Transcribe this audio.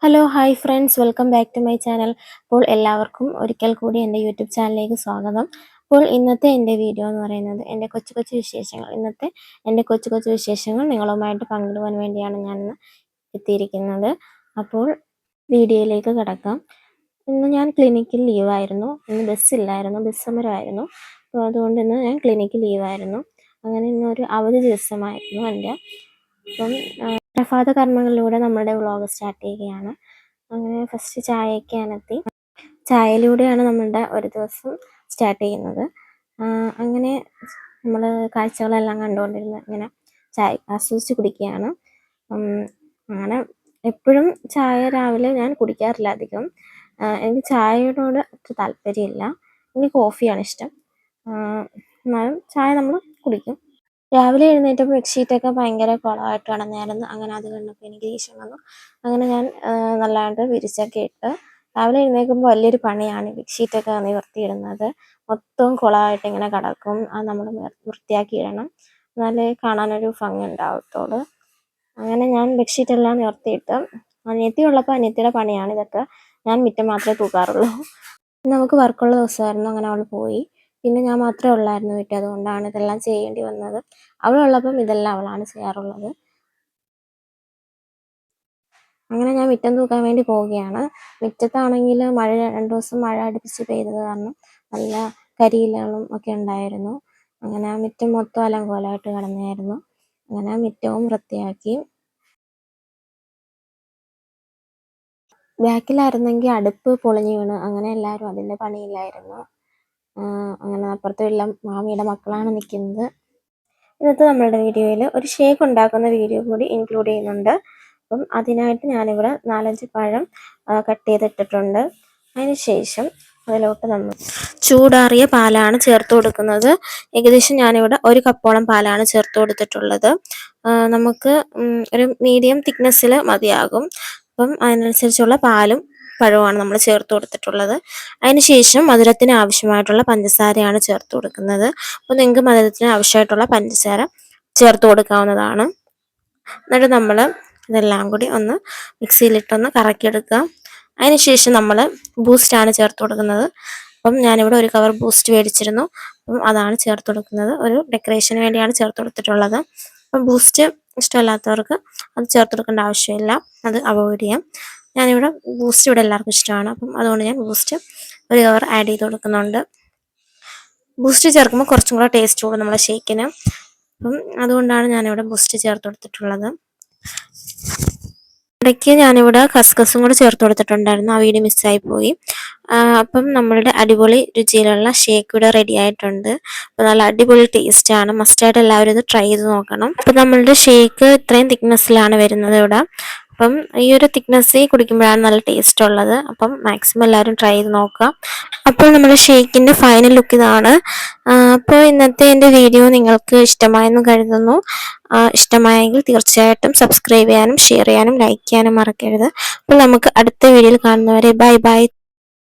Hello hi friends, welcome back to my channel. അപ്പോൾ എല്ലാവർക്കും ഒരിക്കൽ കൂടി എൻ്റെ യൂട്യൂബ് ചാനലിലേക്ക് സ്വാഗതം. അപ്പോൾ ഇന്നത്തെ എൻ്റെ വീഡിയോ എന്ന് പറയുന്നത് എൻ്റെ കൊച്ചു കൊച്ചു വിശേഷങ്ങൾ. ഇന്നത്തെ എൻ്റെ കൊച്ചു കൊച്ചു വിശേഷങ്ങൾ നിങ്ങളുമായിട്ട് പങ്കിടുവാൻ വേണ്ടിയാണ് ഞാൻ ഇന്ന് എത്തിയിരിക്കുന്നത്. അപ്പോൾ വീഡിയോയിലേക്ക് കിടക്കാം. ഇന്ന് ഞാൻ ക്ലിനിക്കിൽ ലീവായിരുന്നു. ഇന്ന് ബസ്സില്ലായിരുന്നു, ബസ് സമരമായിരുന്നു. അപ്പോൾ അതുകൊണ്ട് ഇന്ന് ഞാൻ ക്ലിനിക്കിൽ ലീവായിരുന്നു. അങ്ങനെ ഇന്നൊരു അവധി ദിവസമായിരുന്നു എൻ്റെ. അപ്പം പ്രഭാത കർമ്മങ്ങളിലൂടെ നമ്മുടെ വ്ളോഗ് സ്റ്റാർട്ട് ചെയ്യുകയാണ്. അങ്ങനെ ഫസ്റ്റ് ചായയൊക്കെ അനത്തി, ചായയിലൂടെയാണ് നമ്മളുടെ ഒരു ദിവസം സ്റ്റാർട്ട് ചെയ്യുന്നത്. അങ്ങനെ നമ്മൾ കാഴ്ചകളെല്ലാം കണ്ടുകൊണ്ടിരുന്ന് ഇങ്ങനെ ചായ ആസ്വദിച്ച് കുടിക്കുകയാണ്. അങ്ങനെ എപ്പോഴും ചായ രാവിലെ ഞാൻ കുടിക്കാറില്ല അധികം. എനിക്ക് ചായയോട് അത്ര താല്പര്യമില്ല. എനിക്ക് കോഫിയാണ് ഇഷ്ടം. എന്നാലും ചായ നമ്മൾ കുടിക്കും. രാവിലെ എഴുന്നേറ്റപ്പോൾ ബെഡ്ഷീറ്റൊക്കെ ഭയങ്കര കുളമായിട്ട് കിടന്നായിരുന്നു. അങ്ങനെ അത് കണ്ടപ്പോൾ എനിക്ക് ദേഷ്യം വന്നു. അങ്ങനെ ഞാൻ നല്ലതായിട്ട് വിരിച്ചൊക്കെ ഇട്ട്. രാവിലെ എഴുന്നേൽക്കുമ്പോൾ വലിയൊരു പണിയാണ് ബെഡ്ഷീറ്റൊക്കെ നിവർത്തിയിടുന്നത്. മൊത്തവും കുളമായിട്ട് ഇങ്ങനെ കിടക്കും. അത് നമ്മൾ വൃത്തിയാക്കി ഇടണം, എന്നാലേ കാണാനൊരു ഭംഗി ഉണ്ടാവത്തുള്ളൂ. അങ്ങനെ ഞാൻ ബെഡ്ഷീറ്റെല്ലാം നിവർത്തിയിട്ട്, അനിയത്തി ഉള്ളപ്പോൾ അനിയത്തിയുടെ പണിയാണ് ഇതൊക്കെ. ഞാൻ മുറ്റം മാത്രമേ തൂക്കാറുള്ളൂ. നമുക്ക് വർക്കുള്ള ദിവസമായിരുന്നു. അങ്ങനെ അവൾ പോയി. പിന്നെ ഞാൻ മാത്രമേ ഉള്ളായിരുന്നു വീട്ടിൽ. അതുകൊണ്ടാണ് ഇതെല്ലാം ചെയ്യേണ്ടി വന്നത്. അവളുള്ളപ്പം ഇതെല്ലാം അവളാണ് ചെയ്യാറുള്ളത്. അങ്ങനെ ഞാൻ മുറ്റം തൂക്കാൻ വേണ്ടി പോവുകയാണ്. മുറ്റത്താണെങ്കിൽ മഴ 2 ദിവസം മഴ അടുപ്പിച്ച് പെയ്തത് കാരണം നല്ല കരിയിലകളും ഒക്കെ ഉണ്ടായിരുന്നു. അങ്ങനെ ആ മുറ്റം മൊത്തം അലങ്കോലമായിട്ട് കിടന്നായിരുന്നു. അങ്ങനെ ആ മുറ്റവും വൃത്തിയാക്കി. ബാക്കിലായിരുന്നെങ്കിൽ അടുപ്പ് പൊളിഞ്ഞു വീണ്. അങ്ങനെ എല്ലാവരും അതിൻ്റെ പണിയില്ലായിരുന്നു. അങ്ങനെ അപ്പുറത്തെ വീട്ടിലെ മാമിയുടെ മക്കളാണ് നിൽക്കുന്നത്. ഇന്നത്തെ നമ്മളുടെ വീഡിയോയിൽ ഒരു ഷേക്ക് ഉണ്ടാക്കുന്ന വീഡിയോ കൂടി ഇൻക്ലൂഡ് ചെയ്യുന്നുണ്ട്. അപ്പം അതിനായിട്ട് ഞാനിവിടെ 4-5 പഴം കട്ട് ചെയ്തിട്ടിട്ടുണ്ട്. അതിന് ശേഷം അതിലോട്ട് നമ്മൾ ചൂടാറിയ പാലാണ് ചേർത്ത് കൊടുക്കുന്നത്. ഏകദേശം ഞാനിവിടെ 1 കപ്പോളം പാലാണ് ചേർത്ത് കൊടുത്തിട്ടുള്ളത്. നമുക്ക് ഒരു മീഡിയം തിക്നെസ്സിൽ മതിയാകും. അപ്പം അതിനനുസരിച്ചുള്ള പാലും പഴവുമാണ് നമ്മൾ ചേർത്ത് കൊടുത്തിട്ടുള്ളത്. അതിനുശേഷം മധുരത്തിന് ആവശ്യമായിട്ടുള്ള പഞ്ചസാരയാണ് ചേർത്ത് കൊടുക്കുന്നത്. അപ്പോൾ നിങ്ങൾക്ക് മധുരത്തിന് ആവശ്യമായിട്ടുള്ള പഞ്ചസാര ചേർത്ത് കൊടുക്കാവുന്നതാണ്. എന്നിട്ട് നമ്മൾ ഇതെല്ലാം കൂടി ഒന്ന് മിക്സിയിലിട്ടൊന്ന് കറക്കിയെടുക്കുക. അതിനുശേഷം നമ്മൾ ബൂസ്റ്റാണ് ചേർത്ത് കൊടുക്കുന്നത്. അപ്പം ഞാനിവിടെ 1 കവർ ബൂസ്റ്റ് മേടിച്ചിരുന്നു. അപ്പം അതാണ് ചേർത്ത് കൊടുക്കുന്നത്. ഒരു ഡെക്കറേഷന് വേണ്ടിയാണ് ചേർത്ത് കൊടുത്തിട്ടുള്ളത്. അപ്പം ബൂസ്റ്റ് ഇഷ്ടമല്ലാത്തവർക്ക് അത് ചേർത്ത് കൊടുക്കേണ്ട ആവശ്യമില്ല, അത് അവോയ്ഡ് ചെയ്യാം. ഞാനിവിടെ ബൂസ്റ്റ് ഇവിടെ എല്ലാവർക്കും ഇഷ്ടമാണ്. അപ്പം അതുകൊണ്ട് ഞാൻ ബൂസ്റ്റ് 1 കവർ ആഡ് ചെയ്ത് കൊടുക്കുന്നുണ്ട്. ബൂസ്റ്റ് ചേർക്കുമ്പോൾ കുറച്ചും കൂടെ ടേസ്റ്റ് കൂടും നമ്മുടെ ഷേക്കിന്. അപ്പം അതുകൊണ്ടാണ് ഞാനിവിടെ ബൂസ്റ്റ് ചേർത്ത് കൊടുത്തിട്ടുള്ളത്. ഇടയ്ക്ക് ഞാനിവിടെ കസ്കസും കൂടെ ചേർത്ത് കൊടുത്തിട്ടുണ്ടായിരുന്നു. ആ വീഡിയോ മിസ്സായി പോയി. അപ്പം നമ്മളുടെ അടിപൊളി രുചിയിലുള്ള ഷേക്ക് ഇവിടെ റെഡി ആയിട്ടുണ്ട്. അപ്പോൾ നല്ല അടിപൊളി ടേസ്റ്റാണ്. മസ്റ്റായിട്ട് എല്ലാവരും ഇത് ട്രൈ ചെയ്ത് നോക്കണം. അപ്പം നമ്മളുടെ ഷേക്ക് ഇത്രയും തിക്നെസ്സിലാണ് വരുന്നത് ഇവിടെ. അപ്പം ഈ ഒരു തിക്നെസ്സിൽ കുടിക്കുമ്പോഴാണ് നല്ല ടേസ്റ്റ് ഉള്ളത്. അപ്പം മാക്സിമം എല്ലാവരും ട്രൈ ചെയ്ത് നോക്കുക. അപ്പോൾ നമ്മുടെ ഷേക്കിൻ്റെ ഫൈനൽ ലുക്ക് ഇതാണ്. അപ്പോൾ ഇന്നത്തെ എൻ്റെ വീഡിയോ നിങ്ങൾക്ക് ഇഷ്ടമായെന്ന് കരുതുന്നു. ഇഷ്ടമായെങ്കിൽ തീർച്ചയായിട്ടും സബ്സ്ക്രൈബ് ചെയ്യാനും ഷെയർ ചെയ്യാനും ലൈക്ക് ചെയ്യാനും മറക്കരുത്. അപ്പോൾ നമുക്ക് അടുത്ത വീഡിയോയിൽ കാണുന്നവരെ ബൈ ബൈ.